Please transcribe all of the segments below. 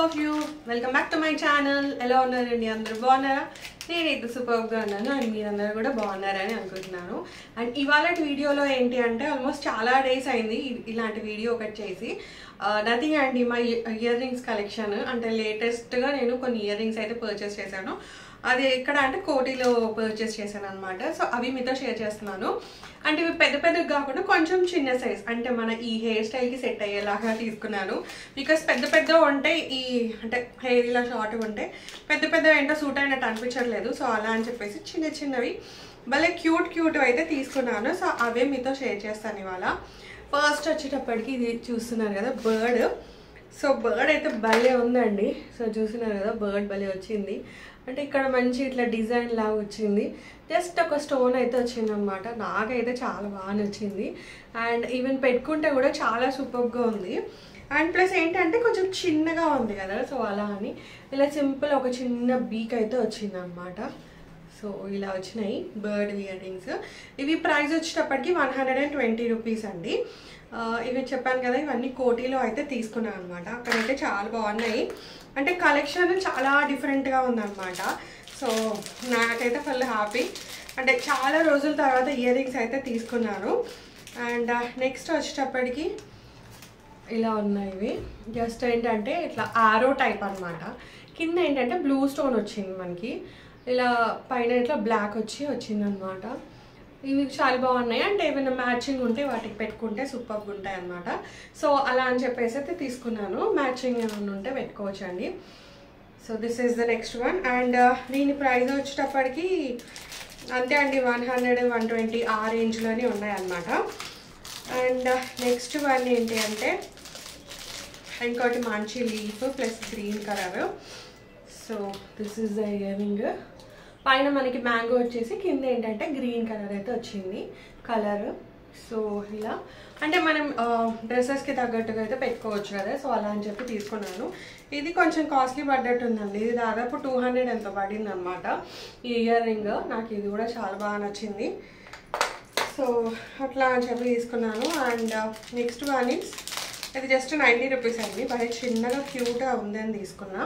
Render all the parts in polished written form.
of you. Welcome back to my channel. Hello unnaranడి అందరూ బాగున్నారా? నేనైతే సూపర్ గా ఉన్నాను అండ్ మీరందరూ కూడా బాగున్నారని అనుకుంటున్నాను. అండ్ ఇవాళ వీడియోలో ఏంటి అంటే ఆల్మోస్ట్ చాలా డేస్ అయింది ఇలాంటి వీడియో ఒకటి చేసి. నథింగ్ అండి, మై ఇయర్ రింగ్స్ కలెక్షన్. అంటే లేటెస్ట్ గా నేను కొన్ని ఇయర్ రింగ్స్ అయితే పర్చేస్ చేశాను. అది ఎక్కడ అంటే కోటిలో పర్చేస్ చేశాను అనమాట. సో అవి మీతో షేర్ చేస్తున్నాను. అంటే ఇవి పెద్ద పెద్దగా కాకుండా కొంచెం చిన్న సైజ్, అంటే మన ఈ హెయిర్ స్టైల్కి సెట్ అయ్యేలాగా తీసుకున్నాను. బికాస్ పెద్ద పెద్ద ఉంటే ఈ అంటే హెయిర్ ఇలా షార్ట్గా ఉంటే పెద్ద పెద్ద ఏంటో సూట్ అయినట్టు అనిపించట్లేదు. సో అలా అని చెప్పేసి చిన్న చిన్నవి భలే క్యూట్ అయితే తీసుకున్నాను. సో అవే మీతో షేర్ చేస్తాను ఇవాళ. ఫస్ట్ వచ్చేటప్పటికి ఇది చూస్తున్నారు కదా బర్డ్. సో బర్డ్ అయితే భలే ఉందండి. సో చూస్తున్నారు కదా బర్డ్ భలే వచ్చింది. అంటే ఇక్కడ మంచి ఇట్లా డిజైన్ లాగా వచ్చింది. జస్ట్ ఒక స్టోన్ అయితే వచ్చింది అనమాట. నాకైతే చాలా బాగా నచ్చింది. అండ్ ఈవెన్ పెట్టుకుంటే కూడా చాలా సూపర్గా ఉంది. అండ్ ప్లస్ ఏంటంటే కొంచెం చిన్నగా ఉంది కదా, సో అలా అని ఇలా సింపుల్ ఒక చిన్న బీక్ అయితే వచ్చింది అనమాట. సో ఇలా వచ్చినాయి బర్డ్ ఇయర్ రింగ్స్. ఇవి ప్రైస్ వచ్చేటప్పటికి 120 రూపీస్ అండి. ఇవి చెప్పాను కదా, ఇవన్నీ కోటిలో అయితే తీసుకున్నాను అనమాట. అక్కడైతే చాలా బాగున్నాయి. అంటే కలెక్షన్ చాలా డిఫరెంట్గా ఉందన్నమాట. సో నాకైతే ఫుల్ హ్యాపీ. అంటే చాలా రోజుల తర్వాత ఇయర్ రింగ్స్ అయితే తీసుకున్నాను. అండ్ నెక్స్ట్ వచ్చేటప్పటికి ఇలా ఉన్నాయి ఇవి. జస్ట్ ఏంటంటే ఇట్లా ఆరో టైప్ అనమాట. కింద ఏంటంటే బ్లూ స్టోన్ వచ్చింది మనకి, ఇలా పైన ఇట్లా బ్లాక్ వచ్చిందనమాట. ఇవి చాలా బాగున్నాయి. అంటే ఏమైనా మ్యాచింగ్ ఉంటే వాటికి పెట్టుకుంటే సూపర్గా ఉంటాయి అన్నమాట. సో అలా అని చెప్పేసి అయితే తీసుకున్నాను. మ్యాచింగ్ ఏమైనా ఉంటే పెట్టుకోవచ్చు అండి. So this is the next one. And దీని ప్రైస్ వచ్చేటప్పటికి అంతే అండి, 100-120 ఆ రేంజ్లోనే ఉన్నాయన్నమాట. అండ్ నెక్స్ట్ వన్ ఏంటి అంటే ఇంకోటి మంచి leaf plus green colour. So this is the ear ring. పైన మనకి మ్యాంగో వచ్చేసి కింద ఏంటంటే గ్రీన్ కలర్ అయితే వచ్చింది కలర్. సో ఇలా అంటే మనం డ్రెస్సెస్కి తగ్గట్టుగా అయితే పెట్టుకోవచ్చు కదా, సో అలా అని చెప్పి తీసుకున్నాను. ఇది కొంచెం కాస్ట్లీ పడ్డట్టు ఉందండి. ఇది దాదాపు 200 ఎంతో పడింది అనమాట ఈ ఇయర్ రింగ్. నాకు ఇది కూడా చాలా బాగా నచ్చింది. సో అట్లా అని చెప్పి తీసుకున్నాను. అండ్ నెక్స్ట్ వన్ ఇస్ ఇది జస్ట్ 90 రూపీస్ అండి. భలే చిన్నగా క్యూట్గా ఉందని తీసుకున్నా.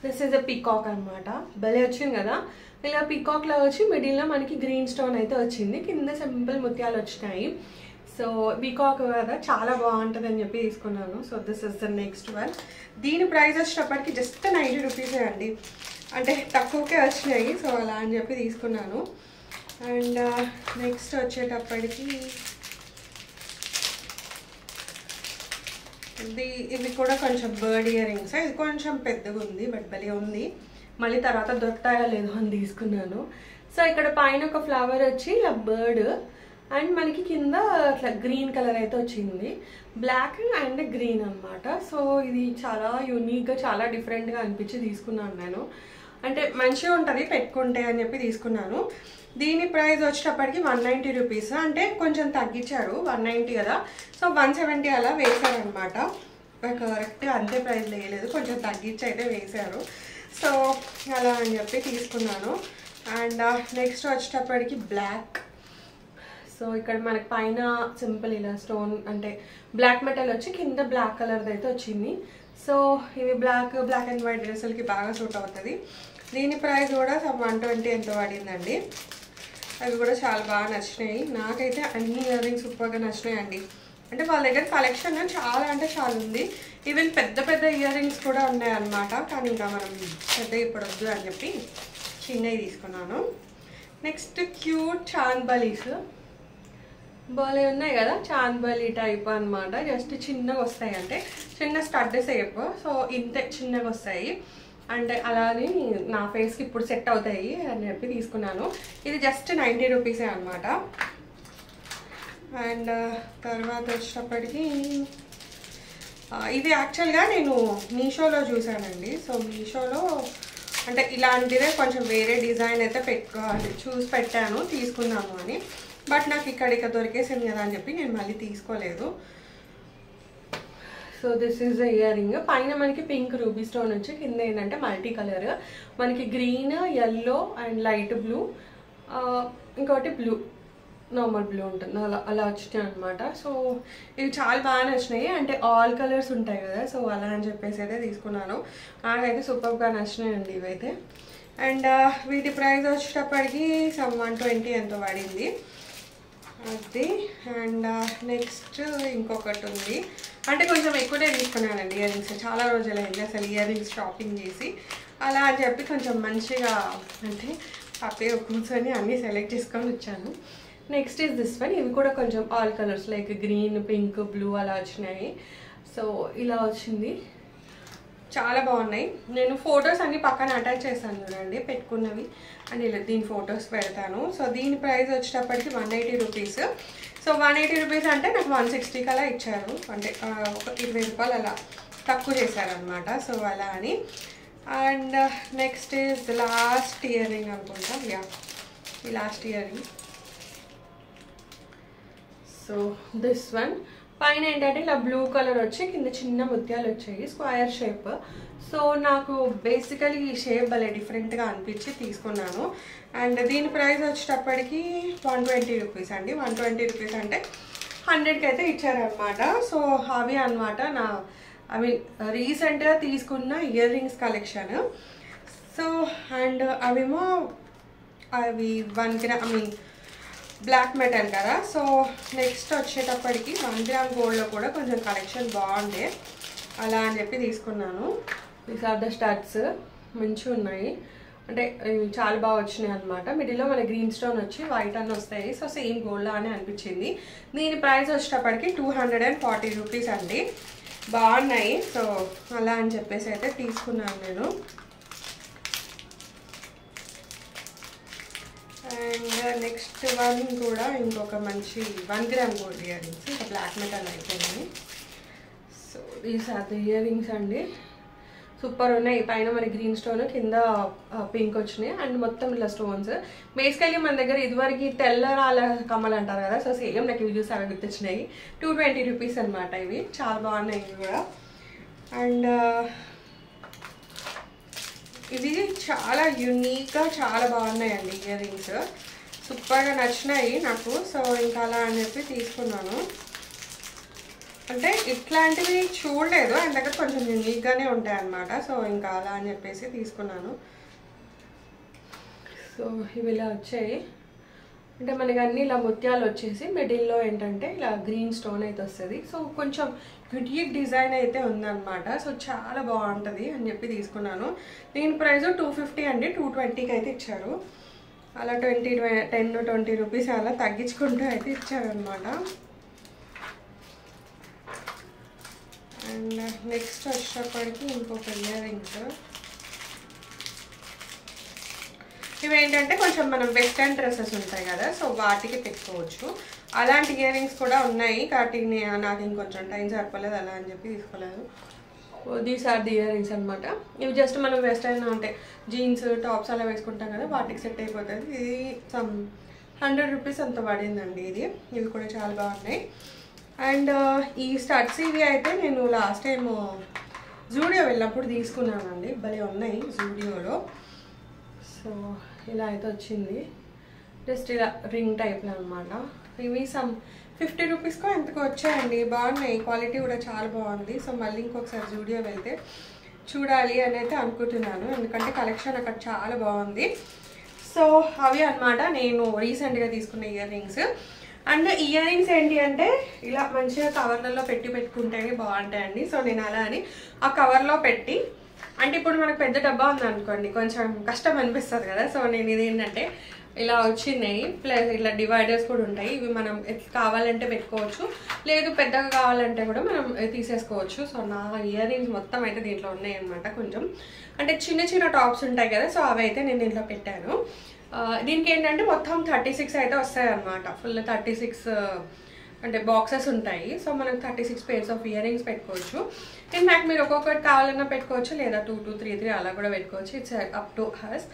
దిస్ ఈజ్ అ పీకాక్ అనమాట. భలే వచ్చింది కదా, ఇలా పీకాక్లో వచ్చి మిడిల్లో మనకి గ్రీన్ స్టోన్ అయితే వచ్చింది, కింద సింపుల్ ముత్యాలు వచ్చినాయి. సో పీకాక్ కదా చాలా బాగుంటుంది అని చెప్పి తీసుకున్నాను. So this is the next one. దీని ప్రైస్ వచ్చేటప్పటికి జస్ట్ 90 రూపీసే అండి. అంటే తక్కువకే వచ్చినాయి. సో అలా అని చెప్పి తీసుకున్నాను. అండ్ నెక్స్ట్ వచ్చేటప్పటికి ఇది కూడా కొంచెం బర్డ్ ఇయర్ రింగ్స్. ఇది కొంచెం పెద్దగా ఉంది బట్ భలే ఉంది. మళ్ళీ తర్వాత దొరుకుతాయో లేదో అని తీసుకున్నాను. సో ఇక్కడ పైన ఒక ఫ్లవర్ వచ్చి ఇలా బర్డ్ అండ్ మనకి కింద అట్లా గ్రీన్ కలర్ అయితే వచ్చింది, బ్లాక్ అండ్ గ్రీన్ అనమాట. సో ఇది చాలా యూనిక్గా చాలా డిఫరెంట్గా అనిపించి తీసుకున్నాను నేను. అంటే మంచిగా ఉంటుంది పెట్టుకుంటే అని చెప్పి తీసుకున్నాను. దీని ప్రైస్ వచ్చేటప్పటికి 190 రూపీస్. అంటే కొంచెం తగ్గించారు, 190 కదా, సో 170 అలా వేశారనమాట. కరెక్ట్గా అంతే ప్రైస్ వేయలేదు, కొంచెం తగ్గించి అయితే వేశారు. సో అలా అని చెప్పి తీసుకున్నాను. అండ్ నెక్స్ట్ వచ్చేటప్పటికి బ్లాక్. సో ఇక్కడ మనకి పైన సింపుల్ ఇలా స్టోన్ అంటే బ్లాక్ మెటల్ వచ్చి కింద బ్లాక్ కలర్ది అయితే వచ్చింది. సో ఇవి బ్లాక్ అండ్ వైట్ డ్రెస్సులకి బాగా సూట్ అవుతుంది. దీని ప్రైస్ కూడా 120 ఎంతో పడిందండి. అవి కూడా చాలా బాగా నచ్చినాయి. నాకైతే అన్ని ఇయర్ రింగ్స్ సూపర్గా నచ్చినాయండి. అంటే వాళ్ళ దగ్గర కలెక్షన్ చాలా అంటే చాలా ఉంది. ఈవెన్ పెద్ద ఇయర్ రింగ్స్ కూడా ఉన్నాయన్నమాట. కానీ ఇంకా మనం పెద్ద ఇప్పుడు వద్దు అని చెప్పి చిన్నవి తీసుకున్నాను. నెక్స్ట్ క్యూట్ చాంద్బలీస్ బాలే ఉన్నాయి కదా, చాంద్బలి టైప్ అనమాట. జస్ట్ చిన్నగా వస్తాయి, అంటే చిన్న స్టడ్ షేప్. సో ఇంతే చిన్నగా వస్తాయి. అంటే అలానే నా ఫేస్కి ఇప్పుడు సెట్ అవుతాయి అని చెప్పి తీసుకున్నాను. ఇది జస్ట్ 90 రూపీసే అనమాట. అండ్ తర్వాత వచ్చేటప్పటికి ఇది యాక్చువల్గా నేను మీషోలో చూసానండి. సో మీషోలో అంటే ఇలాంటిదే కొంచెం వేరే డిజైన్ అయితే చూసి పెట్టాను తీసుకుందాము అని. బట్ నాకు ఇక్కడ దొరికేసింది కదా అని చెప్పి నేను మళ్ళీ తీసుకోలేదు. So this is the ear ring. పైన మనకి పింక్ రూబీ స్టోన్ వచ్చి కింద ఏంటంటే మల్టీ కలర్ మనకి green, yellow and light blue, ఇంకోటి బ్లూ నార్మల్ బ్లూ ఉంటుంది, అలా వచ్చినాయి అనమాట. సో ఇవి చాలా బాగా నచ్చినాయి, అంటే ఆల్ కలర్స్ ఉంటాయి కదా, సో అలా అని చెప్పేసి అయితే తీసుకున్నాను. నాకైతే సూపర్గా నచ్చినాయండి ఇవైతే. అండ్ వీటి ప్రైస్ వచ్చేటప్పటికి సమ్ 120 ఎంతో పడింది అది. అండ్ నెక్స్ట్ ఇంకొకటి ఉంది, అంటే కొంచెం ఎక్కువనే తీసుకున్నానండి ఇయర్ రింగ్స్. చాలా రోజులైంది అసలు ఇయర్ రింగ్స్ షాపింగ్ చేసి, అలా అని చెప్పి కొంచెం మంచిగా అంటే హ్యాపీగా కూర్చొని అన్నీ సెలెక్ట్ చేసుకొని వచ్చాను. Next is this one. ఇవి కూడా కొంచెం all colours like green, pink, blue అలా వచ్చినాయి. సో ఇలా వచ్చింది, చాలా బాగున్నాయి. నేను ఫొటోస్ అన్ని పక్కన అటాచ్ చేశాను చూడండి పెట్టుకున్నవి, అండ్ ఇలా దీని ఫొటోస్ పెడతాను. సో దీని ప్రైస్ వచ్చేటప్పటికి 180 రూపీస్. సో 180 రూపీస్ అంటే నాకు 160 అలా ఇచ్చారు, అంటే ఒక 20 రూపాయలు అలా తక్కువ చేశారనమాట. సో అలా అని. And next is lost ear ring అనుకుంటా, యా ఈ last ear ring. So this one పైన ఏంటంటే ఇలా బ్లూ కలర్ వచ్చి కింద చిన్న ముత్యాలు వచ్చాయి, స్క్వేర్ షేప్. సో నాకు బేసికలీ ఈ షేప్ భలే డిఫరెంట్గా అనిపించి తీసుకున్నాను. అండ్ దీని ప్రైస్ వచ్చేటప్పటికి 120 రూపీస్ అండి. 120 రూపీస్ అంటే 100కి అయితే ఇచ్చారనమాట. సో అవి అనమాట నా రీసెంట్గా తీసుకున్న ear rings collection. So and అవేమో అవి 1 గ్రామ్ బ్లాక్ మెటల్ కదా. సో నెక్స్ట్ వచ్చేటప్పటికి 1 గ్రామ్ గోల్డ్లో కూడా కొంచెం కలెక్షన్ బాగుండే, అలా అని చెప్పి తీసుకున్నాను. దీస్ ఆర్ ద స్టడ్స్, మంచిగా ఉన్నాయి, అంటే ఇవి చాలా బాగా వచ్చినాయి అనమాట. మిడిల్లో మన గ్రీన్ స్టోన్ వచ్చి వైట్ అన్నీ వస్తాయి. సో సేమ్ గోల్డ్లా అని అనిపించింది. దీని ప్రైస్ వచ్చేటప్పటికి 240 రూపీస్ అండి. బాగున్నాయి, సో అలా అని చెప్పేసి అయితే తీసుకున్నాను నేను. అండ్ నెక్స్ట్ వన్ కూడా ఇంకొక మంచి 1 గ్రామ్ గోల్డ్ ఇయర్ రింగ్స్, ఇంకా బ్లాక్ మెటల్ అయిపోయింది. So these are the earrings అండి, సూపర్ ఉన్నాయి. పైన మన గ్రీన్ స్టోన్, కింద పింక్ వచ్చినాయి, అండ్ మొత్తం ఇలా స్టోన్స్. బేసికలీ మన దగ్గర ఇదివరకు తెల్లరాల కమ్మలు అంటారు కదా, సో సేమ్ నాకు ఇవి చూసి అవి గుర్తొచ్చినాయి. 220 రూపీస్ అనమాట. ఇవి చాలా బాగున్నాయి ఇవి కూడా. అండ్ ఇవి చాలా యూనిక్గా చాలా బాగున్నాయండి ఇయర్ రింగ్స్, సూపర్గా నచ్చినాయి నాకు. సో ఇంకా అలా అని చెప్పి తీసుకున్నాను. అంటే ఇట్లాంటివి చూడలేదు, ఆయన దగ్గర కొంచెం యూనిక్గానే ఉంటాయి అన్నమాట. సో ఇంకా అలా అని చెప్పేసి తీసుకున్నాను. సో ఇవి ఇలా వచ్చాయి, అంటే మనకి అన్ని ఇలా ముత్యాలు వచ్చేసి మిడిల్లో ఏంటంటే ఇలా గ్రీన్ స్టోన్ అయితే వస్తుంది. సో కొంచెం యూనిక్ డిజైన్ అయితే ఉందన్నమాట. సో చాలా బాగుంటుంది అని చెప్పి తీసుకున్నాను. దీని ప్రైస్ 250 అండి, 220కి అయితే ఇచ్చారు. అలా 10-20 రూపీస్ అలా తగ్గించుకుంటూ అయితే ఇచ్చారనమాట. అండ్ నెక్స్ట్ వచ్చేటప్పటికి ఇంకొక ఇయర్ రింగ్స్. ఇవేంటంటే కొంచెం మనం వెస్టర్న్ డ్రెస్సెస్ ఉంటాయి కదా, సో వాటికి పెట్టుకోవచ్చు. అలాంటి ఇయర్ రింగ్స్ కూడా ఉన్నాయి, కాబట్టి నాకు ఇంకొంచెం టైం సరిపోలేదు అలా అని చెప్పి తీసుకోలేదు. These are the earrings అనమాట. ఇవి జస్ట్ మనం వెస్టర్న్ అంటే జీన్స్ టాప్స్ అలా వేసుకుంటాం కదా, వాటికి సెట్ అయిపోతుంది. ఇది సమ్ 100 రూపీస్ అంత పడిందండి ఇది. ఇవి కూడా చాలా బాగున్నాయి. అండ్ ఈ స్టడ్స్ ఇవి అయితే నేను లాస్ట్ టైం జూడియో వెళ్ళినప్పుడు తీసుకున్నానండి, భలే ఉన్నాయి జూడియోలో. సో ఇలా అయితే వచ్చింది, జస్ట్ ఇలా రింగ్ టైప్లో అనమాట. ఇవి సమ్ 50 రూపీస్కో ఎంతకో వచ్చాయండి, బాగున్నాయి, క్వాలిటీ కూడా చాలా బాగుంది. సో మళ్ళీ ఇంకొకసారి జూడియో వెళ్తే చూడాలి అని అయితే అనుకుంటున్నాను, ఎందుకంటే కలెక్షన్ అక్కడ చాలా బాగుంది. సో అవి అనమాట నేను రీసెంట్గా తీసుకున్న ear rings. And ear rings ఏంటి అంటే ఇలా మంచిగా కవర్లలో పెట్టుకుంటేనే బాగుంటాయండి. సో నేను అలా అని ఆ కవర్లో పెట్టి, అంటే ఇప్పుడు మనకు పెద్ద డబ్బా ఉంది అనుకోండి, కొంచెం కష్టం అనిపిస్తుంది కదా. సో నేను ఇది ఏంటంటే ఇలా వచ్చినాయి, ప్లస్ ఇట్లా డివైడర్స్ కూడా ఉంటాయి. ఇవి మనం కావాలంటే పెట్టుకోవచ్చు, లేదు పెద్దగా కావాలంటే కూడా మనం తీసేసుకోవచ్చు. సో నా ఇయర్ రింగ్స్ మొత్తం అయితే దీంట్లో ఉన్నాయి అనమాట. కొంచెం అంటే చిన్న చిన్న టాప్స్ ఉంటాయి కదా, సో అవి అయితే నేను దీంట్లో పెట్టాను. దీనికి ఏంటంటే మొత్తం 36 అయితే వస్తాయి అనమాట, ఫుల్ 36 అంటే బాక్సెస్ ఉంటాయి. సో మనం 36 పేర్స్ ఆఫ్ ఇయర్ రింగ్స్ పెట్టుకోవచ్చు. ఇన్ఫ్యాక్ట్ మీరు ఒక్కొక్కటి కావాలన్నా పెట్టుకోవచ్చు, లేదా 2-3 అలా కూడా పెట్టుకోవచ్చు. It's up to has.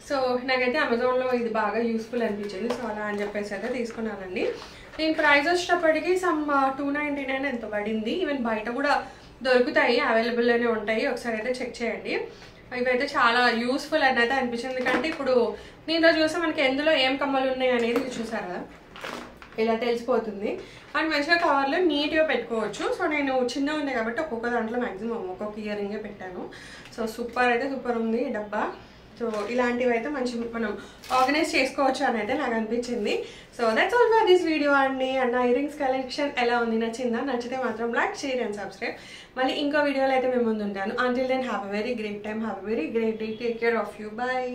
So నాకైతే అమెజాన్లో ఇది బాగా యూస్ఫుల్ అనిపించింది, సో అలా అని చెప్పేసి అయితే తీసుకున్నానండి. దీని ప్రైస్ వచ్చేటప్పటికి సమ్ 299 ఎంతో పడింది. ఈవెన్ బయట కూడా దొరుకుతాయి, అవైలబుల్లోనే ఉంటాయి, ఒకసారి అయితే చెక్ చేయండి. ఇవైతే చాలా యూస్ఫుల్ అని అయితే అనిపించింది, ఎందుకంటే ఇప్పుడు దీంట్లో చూస్తే మనకి ఎందులో ఏం కమ్మలు ఉన్నాయి అనేది చూసారు కదా. ఇలా తెలిసిపోతుంది. అండ్ మంచిగా కవర్లో నీట్గా పెట్టుకోవచ్చు. సో నేను చిన్నగా ఉంది కాబట్టి ఒక్కొక్క దాంట్లో మ్యాక్సిమం ఒక్కొక్క ఇయర్ రింగే పెట్టాను. సో సూపర్ అయితే సూపర్ ఉంది ఈ డబ్బా. సో ఇలాంటివి అయితే మంచి మనం ఆర్గనైజ్ చేసుకోవచ్చు అని అయితే నాకు అనిపించింది. So that's all for this video అండి. అండ్ నా ఇయరింగ్స్ కలెక్షన్ ఎలా ఉంది, నచ్చిందా? నచ్చితే మాత్రం లైక్, షేర్ అండ్ సబ్స్క్రైబ్. మళ్ళీ ఇంకో వీడియోలో అయితే మేము ముందు ఉంటాను. Until then have a very great time, have a very great day, take care of you, bye.